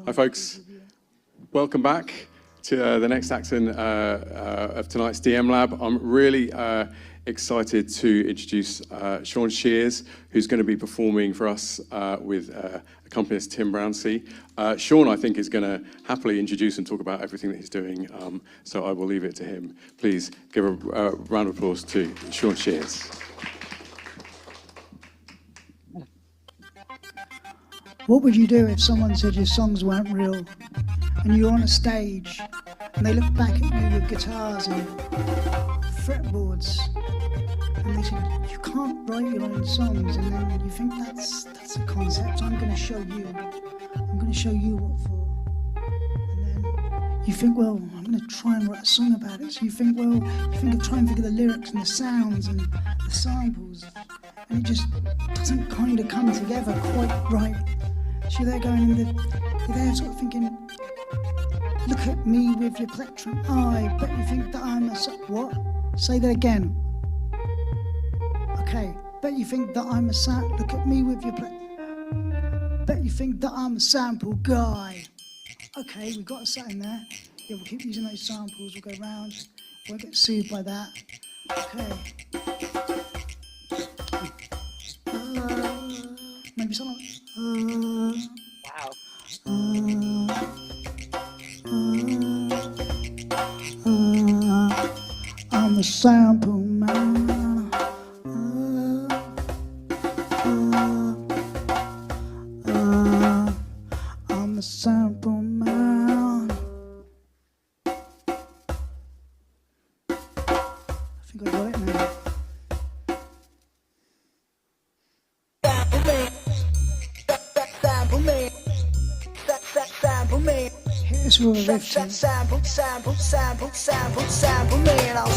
Hi folks, welcome back to the next action of tonight's DMLab. I'm really excited to introduce Shaun Shears, who's going to be performing for us with accompanist Tim Brownsea. Shaun, I think, is going to happily introduce and talk about everything that he's doing, so I will leave it to him. Please give a round of applause to Shaun Shears. What would you do if someone said your songs weren't real and you're on a stage and they look back at you with guitars and fretboards and they said, you can't write your own songs, and then you think that's a concept, I'm going to show you what for. And then you think, well, I'm going to try and write a song about it. So you think, try and figure the lyrics and the sounds and the samples, and it just doesn't kind of come together quite right. So you're there going, you're there sort of thinking, look at me with your plectrum eye, bet you think that I'm a, what? Say that again. Okay, bet you think that I'm a, look at me with your plectrum, bet you think that I'm a sample guy. Okay, we've got a set in there. Yeah, we'll keep using those samples, we'll go round, won't get sued by that. Okay. Maybe something. Wow. I'm a sample man. I'm a sample man. I think I got it now. Here's where we're riffing. Sample me and I'll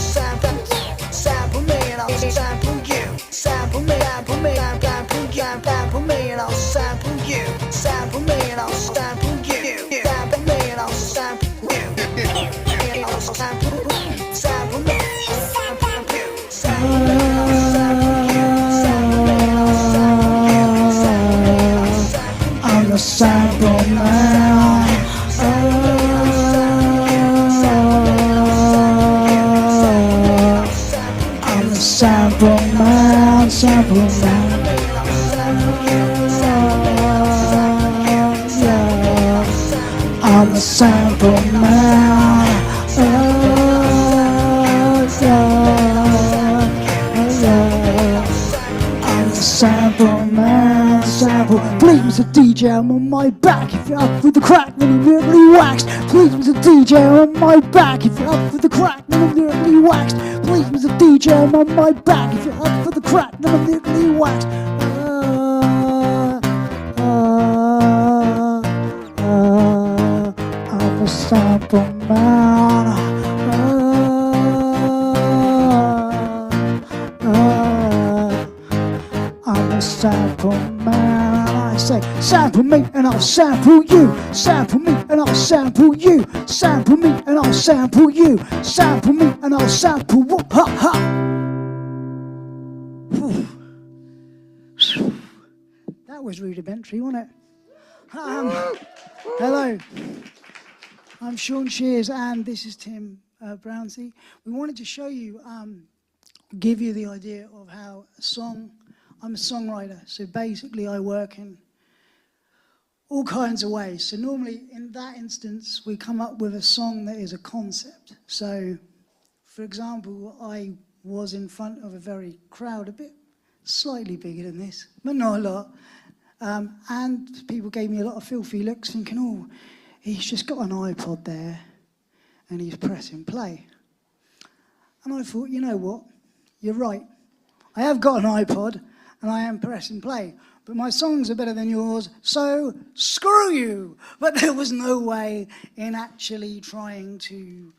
sample me and I'll sample you. Sample me and I'll sample me and I'll sample you. Sample me and I'll sample you. Sample me and I'll sample you. Sample me. I'm a sample man. I'm a sample man, sample man. I'm a sample man. I'm a sample man, sample. Please, Mr. DJ, I'm on my back. If you're up with the crack, then I'm lyrically waxed. Please, Mr. DJ, I'm on my back. If you're up with the crack, then I'm lyrically waxed. Please, Mr. DJ, I'm on my back. If you're up for the crack, then I'm lyrically waxed. I'm a sample man. I'm a sample man. I say, sample me and I'll sample you. Sample me and I'll sample you. Sample me and I'll sample you. Sample me and I'll sample. Ha ha. Whew. That was rudimentary, wasn't it? Hello. I'm Shaun Shears and this is Tim Brownsea. We wanted to show you, give you the idea of how a song. I'm a songwriter, so basically I work in all kinds of ways. So normally in that instance, we come up with a song that is a concept. So for example, I was in front of a very crowd, a bit slightly bigger than this, but not a lot. And people gave me a lot of filthy looks thinking, oh, he's just got an iPod there and he's pressing play. And I thought, you know what, you're right. I have got an iPod, and I am pressing play, but my songs are better than yours, so screw you. But there was no way in actually trying to,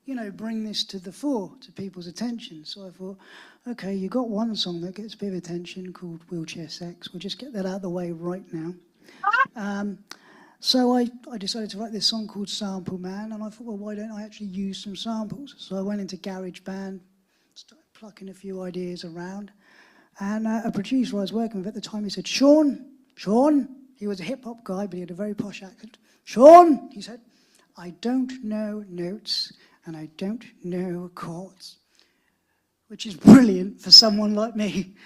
you know, bring this to the fore, to people's attention. So I thought, okay, you got one song that gets a bit of attention called Wheelchair Sex. We'll just get that out of the way right now. So I decided to write this song called Sample Man, and I thought, well, why don't I actually use some samples? So I went into GarageBand, started plucking a few ideas around. And a producer I was working with at the time, he said, Shaun, He was a hip-hop guy, but he had a very posh accent. "Shaun," he said, "I don't know notes and I don't know chords," which is brilliant for someone like me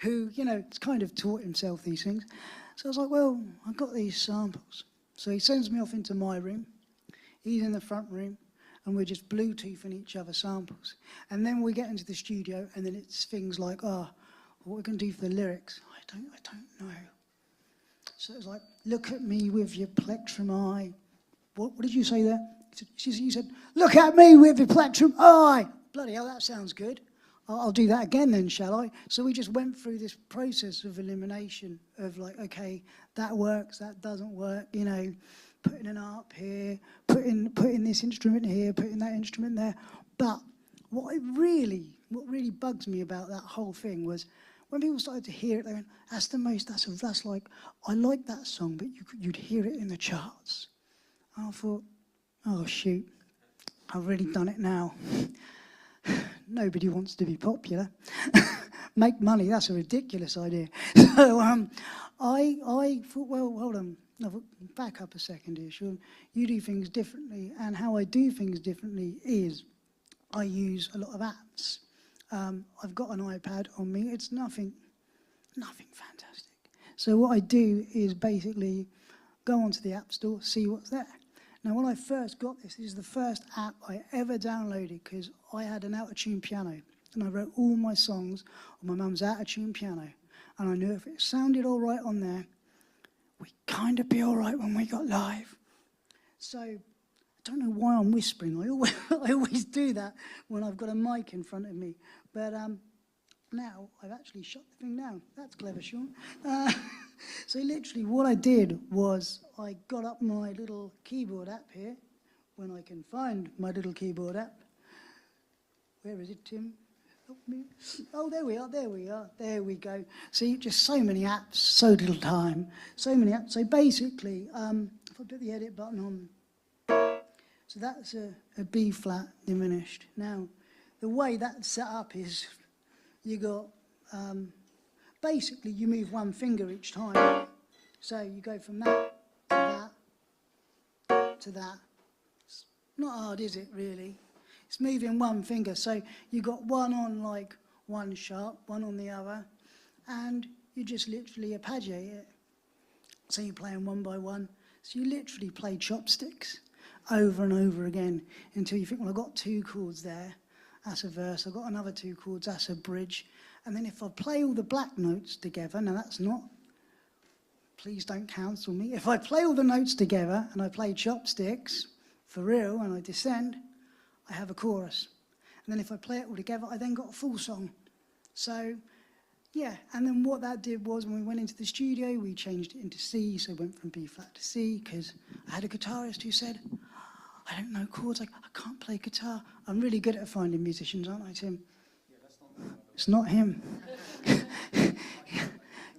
who, has kind of taught himself these things. So I was like, well, I've got these samples. So he sends me off into my room. He's in the front room, and we're just Bluetoothing each other samples. And then we get into the studio, and then it's things like, what we're going to do for the lyrics, I don't know. So it's like, "Look at me with your plectrum eye." What did you say there? You said, "Look at me with your plectrum eye." Bloody hell, that sounds good. I'll do that again then, shall I? So we just went through this process of elimination of like, okay, that works, that doesn't work, putting an arp here, putting this instrument here, putting that instrument there. But what really bugs me about that whole thing was when people started to hear it, they went, that's like, I like that song, but you'd hear it in the charts. And I thought, oh shoot, I've really done it now. Nobody wants to be popular. Make money, that's a ridiculous idea. So I thought, well, hold on, back up a second here, Shaun. You do things differently, and how I do things differently is I use a lot of apps. I've got an iPad on me. It's nothing fantastic. So what I do is basically go onto the App Store, see what's there. Now, when I first got this is the first app I ever downloaded because I had an out-of-tune piano, and I wrote all my songs on my mum's out-of-tune piano. And I knew if it sounded all right on there, we'd kind of be all right when we got live. So I don't know why I'm whispering. I always do that when I've got a mic in front of me. But now I've actually shut the thing down. That's clever, Shaun. So literally what I did was I got up my little keyboard app here, when I can find my little keyboard app. Where is it, Tim? Help me. Oh, there we are. There we go. See, just so many apps, so little time, so many apps. So basically, if I put the edit button on, so that's a B flat diminished. Now, the way that's set up is you got, basically you move one finger each time. So you go from that to that to that. It's not hard, is it, really? It's moving one finger. So you got one on like one sharp, one on the other, and you just literally arpeggiate it. So you're playing one by one. So you literally play chopsticks over and over again until you think, well, I've got two chords there, that's a verse, I've got another two chords, that's a bridge. And then if I play all the black notes together, now that's not, please don't cancel me. If I play all the notes together and I play chopsticks, for real, and I descend, I have a chorus. And then if I play it all together, I then got a full song. So, yeah, and then what that did was when we went into the studio, we changed it into C, so it went from B flat to C, because I had a guitarist who said, I don't know chords, I can't play guitar. I'm really good at finding musicians, aren't I, Tim? Yeah, that's not him. It's not him.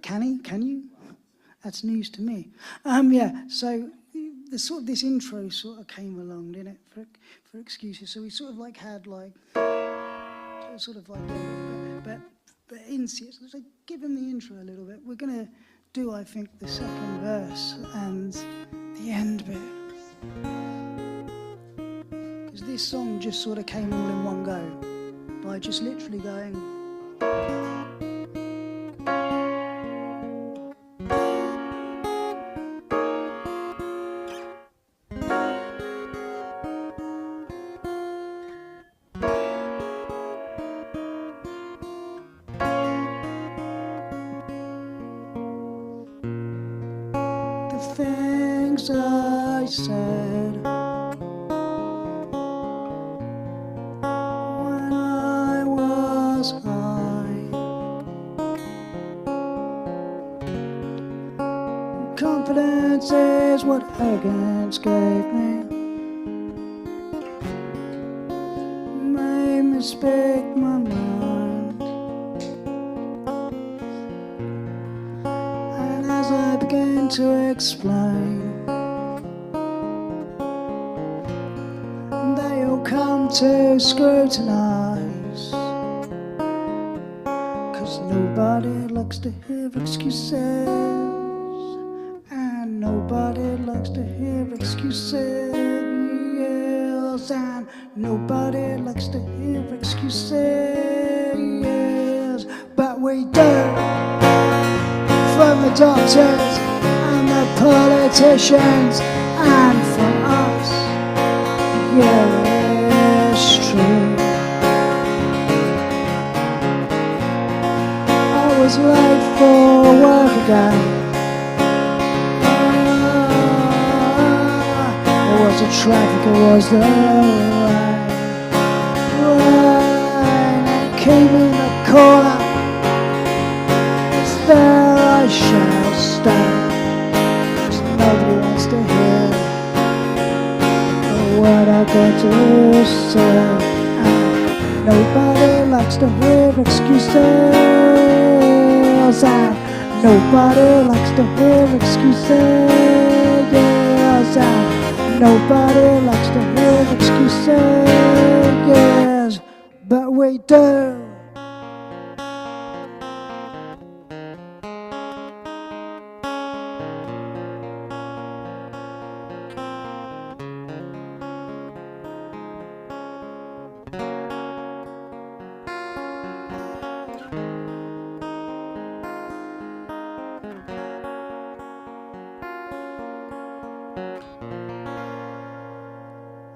Can he? Can you? That's news to me. Yeah, so the sort of this intro sort of came along, didn't it, for excuses. So we sort of like had like, sort of like, but in so like, give him the intro a little bit. We're gonna do, I think, the second verse and the end bit. Because this song just sort of came all in one go by just literally going. The things I said when I was high, confidence is what arrogance gave me, made me speak my mind, and as I began to explain, they all come to scrutinize, 'cause nobody likes to hear excuses, nobody likes to hear excuses, and nobody likes to hear excuses, but we do, from the doctors and the politicians, and from us, yeah, it's true. I was late for work again. It was the traffic, it was the rain. Rain, it came in the corner. It's there I shall stand. 'Cause nobody wants to hear what I got to say. And nobody likes to hear excuses. And nobody likes to hear excuses. And nobody likes to hear excuses, but we do.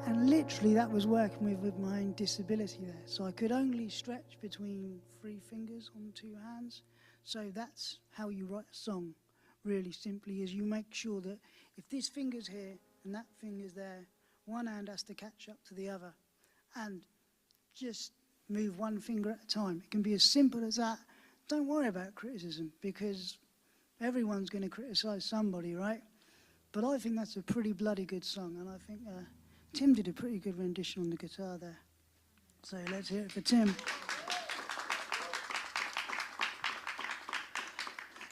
And literally that was working with my own disability there. So I could only stretch between 3 fingers on 2 hands. So that's how you write a song, really simply, is you make sure that if this finger's here and that finger's there, one hand has to catch up to the other. And just move one finger at a time. It can be as simple as that. Don't worry about criticism, because everyone's going to criticize somebody, right? But I think that's a pretty bloody good song, and I think Tim did a pretty good rendition on the guitar there. So let's hear it for Tim.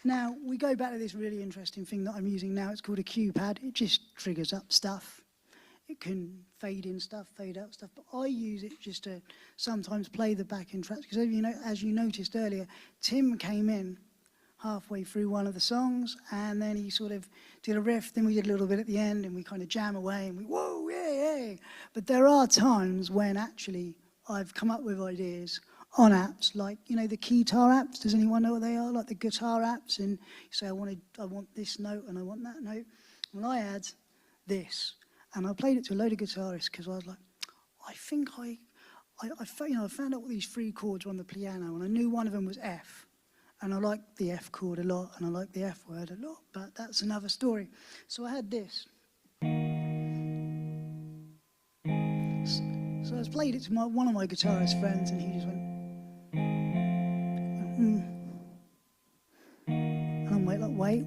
Now, we go back to this really interesting thing that I'm using now. It's called a cue pad. It just triggers up stuff. It can fade in stuff, fade out stuff, but I use it just to sometimes play the backing tracks, because as you noticed earlier, Tim came in halfway through one of the songs, and then he sort of did a riff, then we did a little bit at the end, and we kind of jam away, and we, whoa, yeah. But there are times when actually I've come up with ideas on apps, like, the guitar apps. Does anyone know what they are? Like the guitar apps, and you say, I want this note, and I want that note. Well, I add this, and I played it to a load of guitarists, because I was like, I think I found out what these 3 chords were on the piano, and I knew one of them was F. And I like the F chord a lot, and I like the F word a lot, but that's another story. So I had this. So I played it to one of my guitarist friends, and he just went, And I'm like, wait.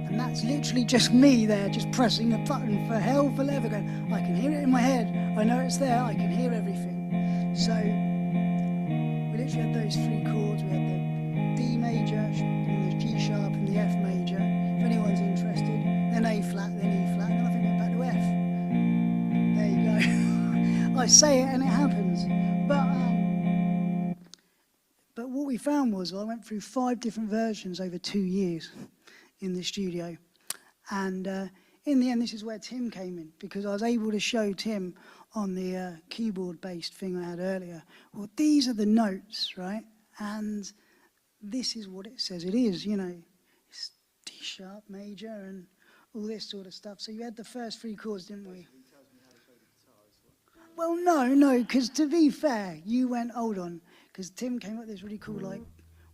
And that's literally just me there, just pressing a button for hell for leather, going, I can hear it in my head, I know it's there, I can hear everything. So we literally had those 3 chords. We had the D major, and the G sharp, and the F major. If anyone's interested, then A flat, then E flat, and then I think we're back to F. There you go. I say it and it happens. But what we found was I went through 5 different versions over 2 years in the studio. And in the end, this is where Tim came in, because I was able to show Tim on the keyboard-based thing I had earlier, well, these are the notes, right? And this is what it says it is, it's D sharp major and all this sort of stuff. So you had the first 3 chords, didn't we? Well, no, because to be fair, you went, hold on, because Tim came up with this really cool,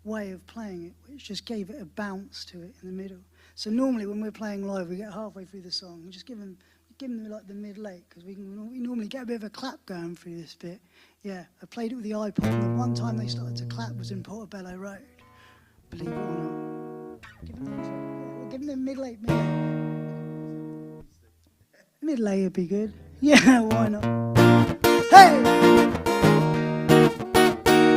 way of playing it, which just gave it a bounce to it in the middle. So normally when we're playing live, we get halfway through the song and just give them like the mid-late, because we normally get a bit of a clap going through this bit. Yeah, I played it with the iPod, and the one time they started to clap was in Portobello Road, believe it or not. Give them the mid-late. Mid-late would be good. Yeah, why not? Hey!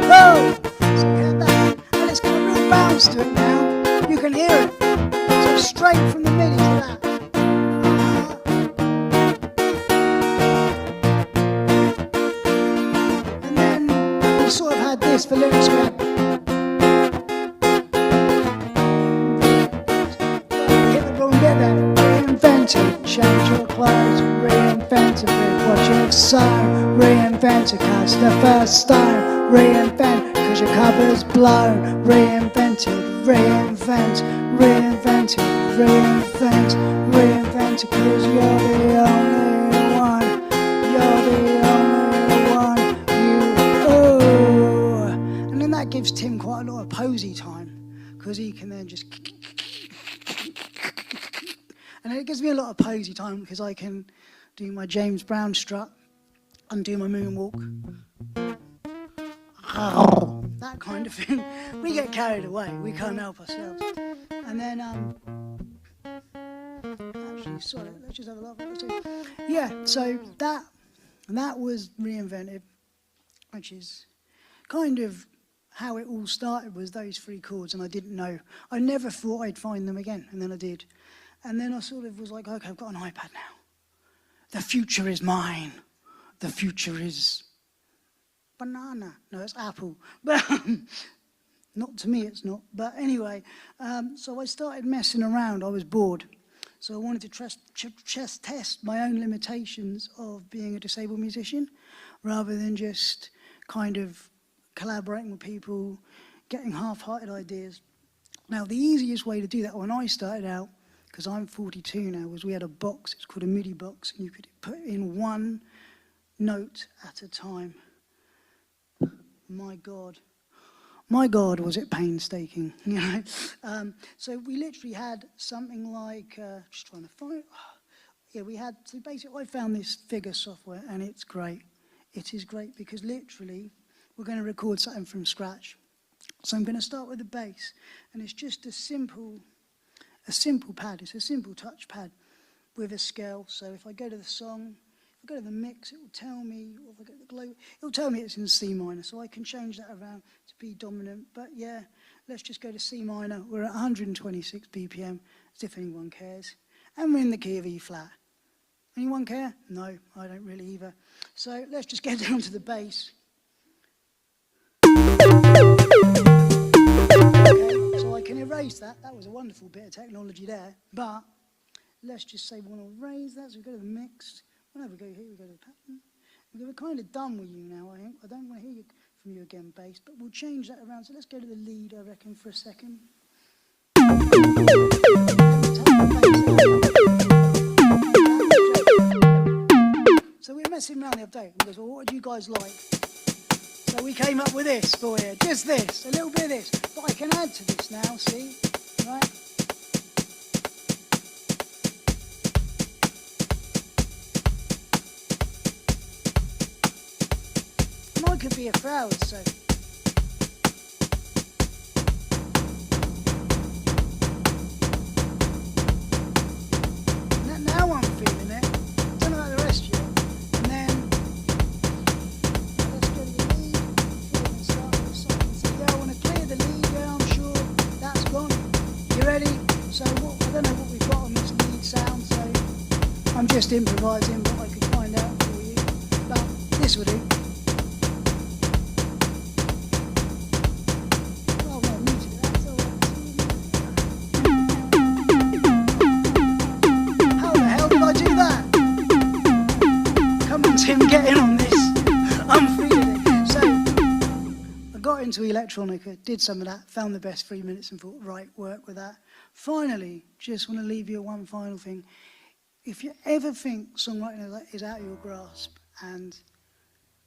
Oh! So we had that, and it's got a real bounce to it now. You can hear it. So straight from the MIDI to that. we sort of had this for lyrics. We had hit the wrong bit there. Reinvented, change your clothes. Reinvented, watch your sign. Reinvented, cast the first stone. Reinvent, cause your cover's blown. Reinvented, reinvent, reinvented, reinvent, reinvented, cause you're the only one. You're the only one. You, oh. And then that gives Tim quite a lot of posy time, because he can then just. And it gives me a lot of posy time because I can do my James Brown strut and do my moonwalk. That kind of thing. We get carried away. We can't help ourselves. And then, actually, sorry, let's just have a laugh at it. Yeah, so that was reinvented, which is kind of how it all started, was those 3 chords, and I didn't know. I never thought I'd find them again, and then I did. And then I sort of was like, okay, I've got an iPad now. The future is mine. The future is banana. No, it's apple. But not to me, it's not. But anyway, so I started messing around. I was bored. So I wanted to just test my own limitations of being a disabled musician, rather than just kind of collaborating with people, getting half-hearted ideas. Now, the easiest way to do that when I started out, because I'm 42 now, was we had a box. It's called a MIDI box, and you could put in 1 note at a time. My God, was it painstaking, you know? So we literally had something like, just trying to find, yeah, we had, so basically I found this figure software, and it's great. It is great because literally we're going to record something from scratch. So I'm going to start with the bass, and it's just a simple pad. It's a simple touch pad with a scale. So if I go to the song, if I go to the mix, it will tell me, or if I go to the globe, it will tell me it's in C minor. So I can change that around to be dominant. But yeah, let's just go to C minor. We're at 126 BPM, as if anyone cares. And we're in the key of E flat. Anyone care? No, I don't really either. So let's just get down to the bass. So I can erase that. That was a wonderful bit of technology there. But let's just say we want to erase that. So we go to the mix. Whenever we go here, we go to the pattern. We're kind of done with you now, I think. I don't want to hear from you again, bass, but we'll change that around. So let's go to the lead, I reckon, for a second. So we were messing around the other day. We goes, well, what do you guys like? So we came up with this for you, just this, a little bit of this. But I can add to this now, see? Right? And I could be a crowd, so. Now I'm feeling it. Don't know about the rest of you. And then let's go to the lead. Start with the song. So yeah, I want to clear the lead. Yeah, I'm sure that's gone. You ready? So I don't know what we've got on this lead sound. So I'm just improvising what I could find out for you. But this will do. Oh well, muted. That's all right. How the hell did I do that? Come on, Tim, get in on this. I'm feeling it. So, I got into electronica, did some of that, found the best 3 minutes and thought, right, work with that. Finally, just want to leave you one final thing. If you ever think songwriting is out of your grasp, and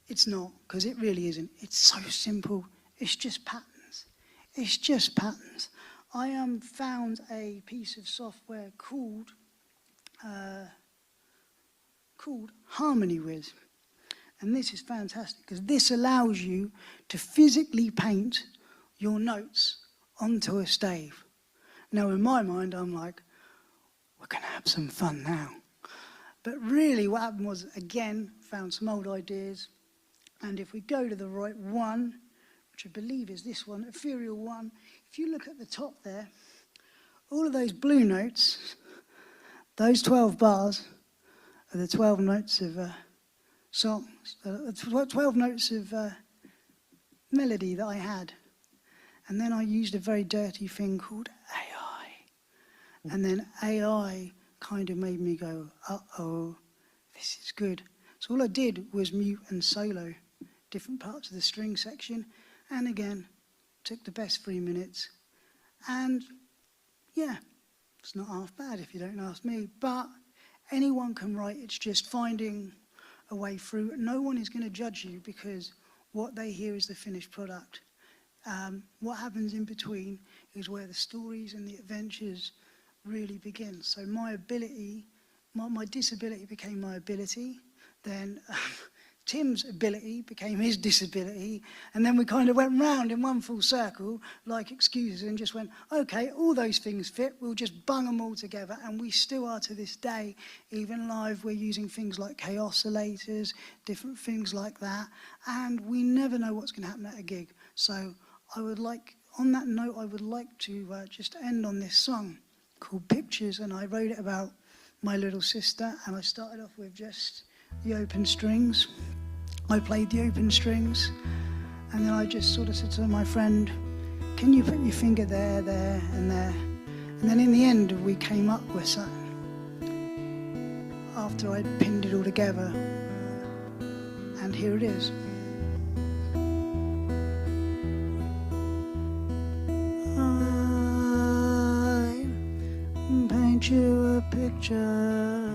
it's not, because it really isn't. It's so simple. It's just patterns. It's just patterns. I found a piece of software called Harmony Wiz. And this is fantastic because this allows you to physically paint your notes onto a stave. Now in my mind I'm like, we're going to have some fun now. But really what happened was, again, found some old ideas. And if we go to the right one, which I believe is this one, Ethereal One, if you look at the top there, all of those blue notes, those 12 bars, are the 12 notes of songs, 12 notes of melody that I had. And then I used a very dirty thing called AI. And then AI kind of made me go, uh-oh, this is good. So all I did was mute and solo different parts of the string section. And again, took the best 3 minutes. And yeah, it's not half bad if you don't ask me. But anyone can write. It's just finding a way through. No one is going to judge you because what they hear is the finished product. What happens in between is where the stories and the adventures really begin. So my ability, my disability became my ability. Then Tim's ability became his disability. And then we kind of went round in one full circle, like excuses, and just went, okay, all those things fit. We'll just bung them all together. And we still are to this day. Even live, we're using things like oscillators, different things like that. And we never know what's going to happen at a gig. So I would like, on that note, I would like to just end on this song called Pictures, and I wrote it about my little sister, and I started off with just the open strings. I played the open strings, and then I just sort of said to my friend, can you put your finger there, there, and there? And then in the end, we came up with something. After I'd pinned it all together, and here it is. You a picture,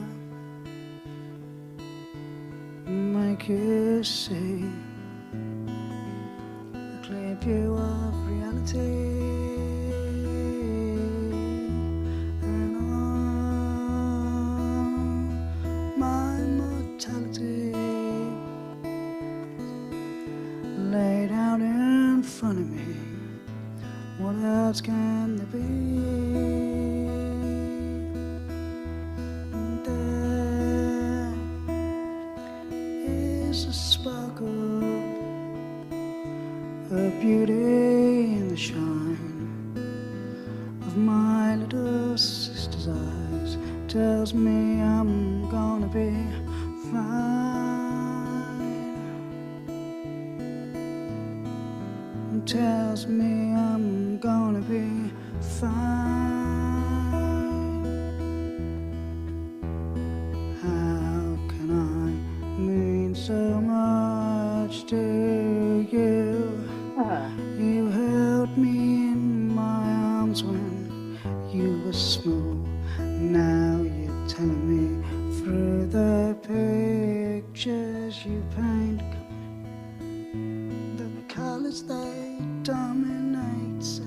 make you see a clear view of reality, and on my mortality laid out in front of me. What else can there be? A sparkle of beauty in the shine of my little sister's eyes. Tells me I'm gonna be fine. Tells me I'm gonna be fine. So much to you. You held me in my arms when you were small. Now you're telling me through the pictures you paint, the colors they dominate,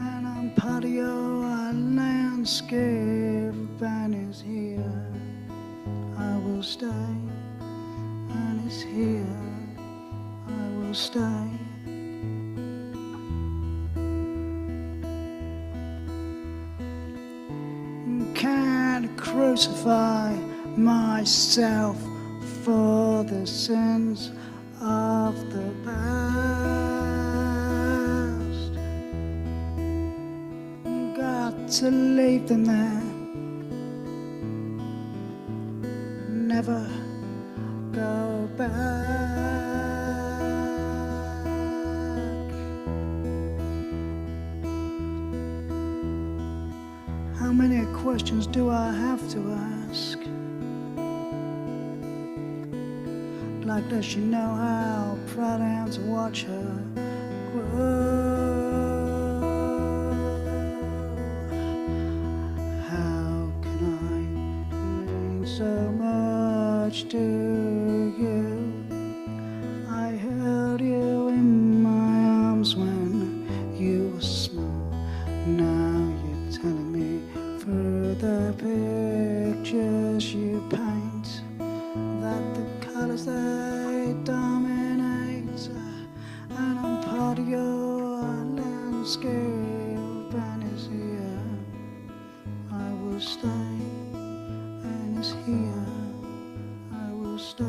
and I'm part of your landscape. And is here, I will stay. And it's here, I will stay. Can't crucify myself for the sins of the past. Got to leave them there. Never go back. How many questions do I have to ask? Like, does she know how proud I am to watch her grow? How can I mean so much to you? I held you in my arms when you were small. Now you're telling me through the pictures you paint that the colors they dominate, and I'm part of your landscape. And is here, I will stay. And is here, I will stay.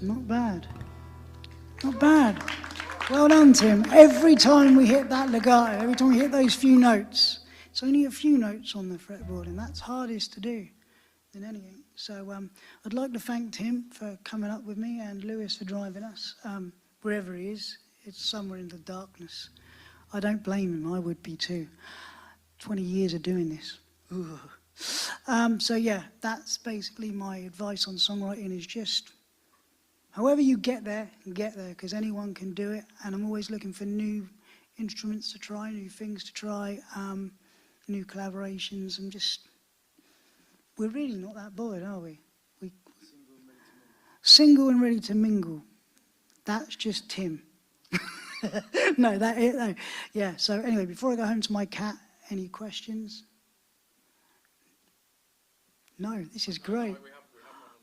That's not bad. Not bad. Well done, Tim. Every time we hit that legato, every time we hit those few notes, it's only a few notes on the fretboard, and that's hardest to do than anything. So I'd like to thank Tim for coming up with me and Lewis for driving us, wherever he is. It's somewhere in the darkness. I don't blame him, I would be too. 20 years of doing this. So yeah, that's basically my advice on songwriting, is just however you get there, because anyone can do it. And I'm always looking for new instruments to try, new things to try, new collaborations. We're really not that bothered, are we? Single and ready to mingle. That's just Tim. No, no. Yeah, so anyway, before I go home to my cat, any questions? No, this is great.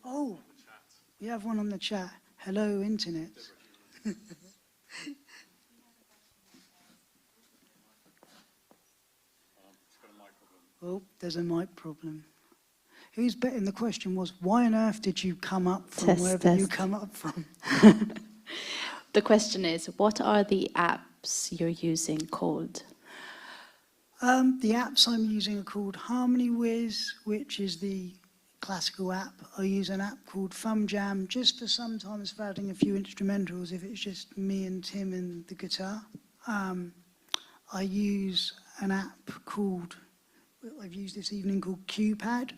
Oh, we have one on the chat. Hello, Internet. Oh, there's a mic problem. Who's betting? The question was, why on earth did you come up from wherever you come up from? The question is, what are the apps you're using called? The apps I'm using are called Harmony Wiz, which is the classical app. I use an app called Thumb Jam, just for sometimes for adding a few instrumentals if it's just me and Tim and the guitar. I use an app I've used this evening, called QPad,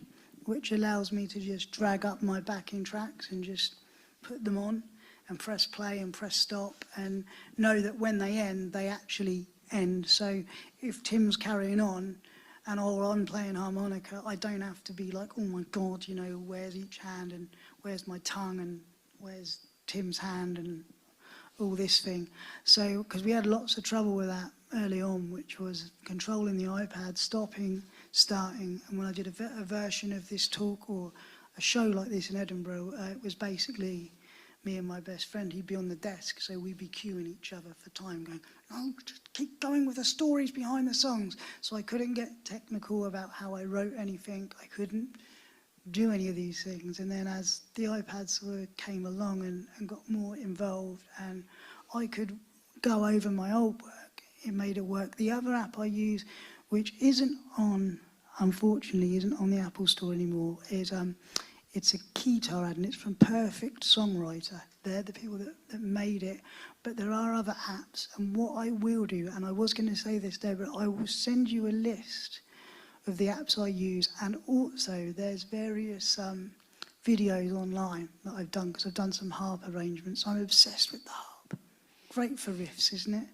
which allows me to just drag up my backing tracks and just put them on and press play and press stop and know that when they end, they actually end. So if Tim's carrying on and I'm playing harmonica, I don't have to be like, oh my God, where's each hand and where's my tongue and where's Tim's hand and all this thing. So, because we had lots of trouble with that early on, which was controlling the iPad, stopping, starting. And when I did a version of this talk or a show like this in Edinburgh, it was basically me and my best friend. He'd be on the desk, so we'd be cueing each other for time, going, no, just keep going with the stories behind the songs. So I couldn't get technical about how I wrote anything. I couldn't do any of these things. And then as the iPad sort of came along and got more involved and I could go over my old work, it made it work. The other app I use, which unfortunately isn't on the Apple Store anymore, is it's a keytar ad, and it's from Perfect Songwriter. They're the people that made it. But there are other apps, and what I will do, and I was going to say this, Deborah, I will send you a list of the apps I use, and also there's various videos online that I've done, because I've done some harp arrangements. I'm obsessed with the harp. Great for riffs, isn't it?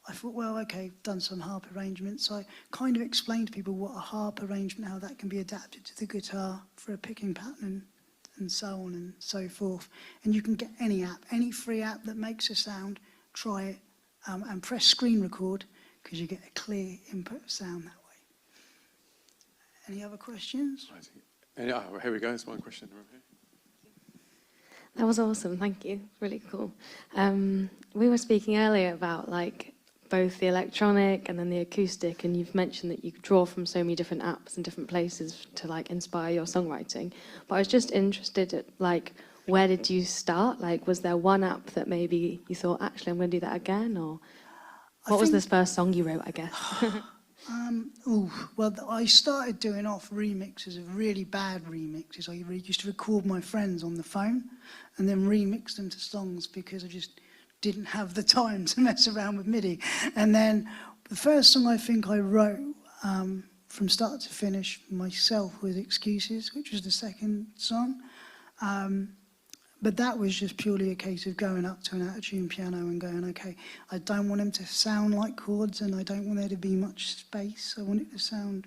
I thought, well, okay, I've done some harp arrangements. So I kind of explained to people what a harp arrangement, how that can be adapted to the guitar for a picking pattern and so on and so forth. And you can get any app, any free app that makes a sound, try it, and press screen record, because you get a clear input of sound that way. Any other questions? Here we go, there's one question over here. That was awesome, thank you. Really cool. We were speaking earlier about both the electronic and then the acoustic, and you've mentioned that you draw from so many different apps and different places to inspire your songwriting. But I was just interested at where did you start? Was there one app that maybe you thought, actually I'm going to do that again? Or what was this first song you wrote, I guess? Well, I started doing off remixes of really bad remixes. I used to record my friends on the phone and then remix them to songs, because I just didn't have the time to mess around with MIDI. And then the first song I think I wrote from start to finish myself was Excuses, which was the second song. But that was just purely a case of going up to an out-of-tune piano and going, okay, I don't want them to sound like chords, and I don't want there to be much space. I want it to sound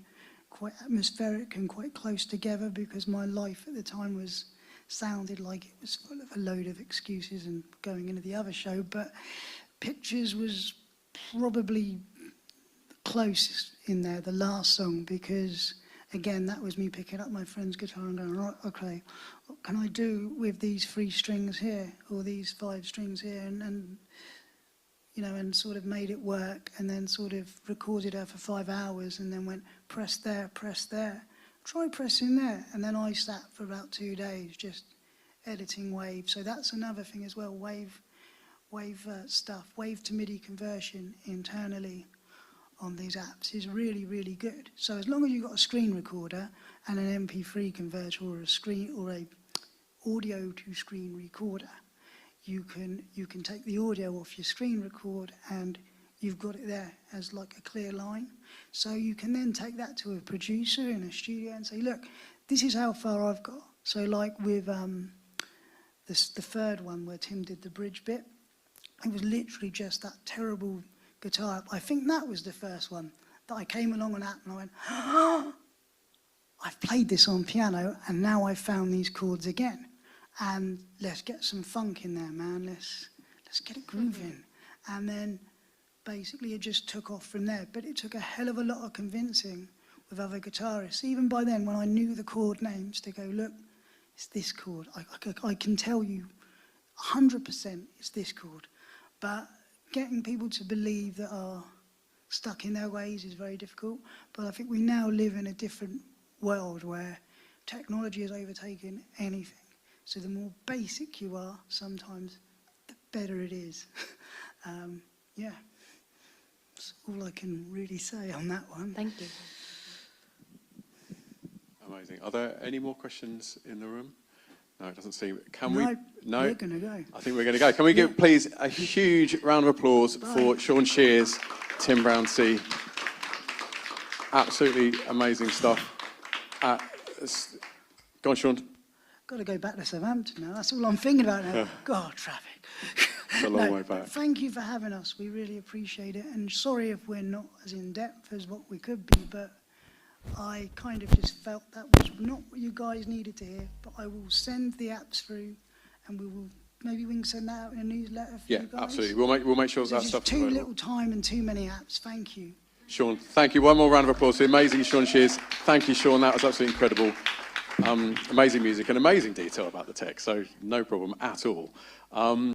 quite atmospheric and quite close together, because my life at the time sounded like it was full of a load of excuses and going into the other show. But Pictures was probably closest in there, the last song, because again, that was me picking up my friend's guitar and going, right, okay, what can I do with these 3 strings here or these 5 strings here, and sort of made it work, and then sort of recorded her for 5 hours, and then went press there, try pressing there. And then I sat for about 2 days just editing wave. So that's another thing as well, wave stuff. Wave to MIDI conversion internally on these apps is really, really good. So as long as you've got a screen recorder and an MP3 converter or a audio to screen recorder, you can take the audio off your screen record and you've got it there as like a clear line. So you can then take that to a producer in a studio and say, look, this is how far I've got. So like with the third one where Tim did the bridge bit, it was literally just that terrible guitar. I think that was the first one that I came along on that and I went, oh, I've played this on piano and now I've found these chords again. And let's get some funk in there, man. Let's get it grooving. And then basically it just took off from there. But it took a hell of a lot of convincing with other guitarists. Even by then, when I knew the chord names, to go, look, it's this chord. I can tell you 100% it's this chord. But getting people to believe that are stuck in their ways is very difficult. But I think we now live in a different world where technology has overtaken anything. So the more basic you are, sometimes the better it is. Yeah, that's all I can really say on that one. Thank you. Amazing. Are there any more questions in the room? No, it doesn't seem. We're going to go. I think we're going to go. Can we give, please, a huge round of applause for Shaun Shears, Tim Brownsea. Absolutely amazing stuff. Go on, Shaun. Got to go back to Southampton now. That's all I'm thinking about now. Yeah. God, traffic. It's a long way back. Thank you for having us. We really appreciate it. And sorry if we're not as in-depth as what we could be, but I kind of just felt that was not what you guys needed to hear. But I will send the apps through, and maybe we can send that out in a newsletter for you guys. Yeah, absolutely. We'll make sure that stuff's too available. little time and too many apps. Thank you. Shaun, thank you. One more round of applause for amazing Shaun Shears. Thank you, Shaun. That was absolutely incredible. Amazing music and amazing detail about the tech, so no problem at all.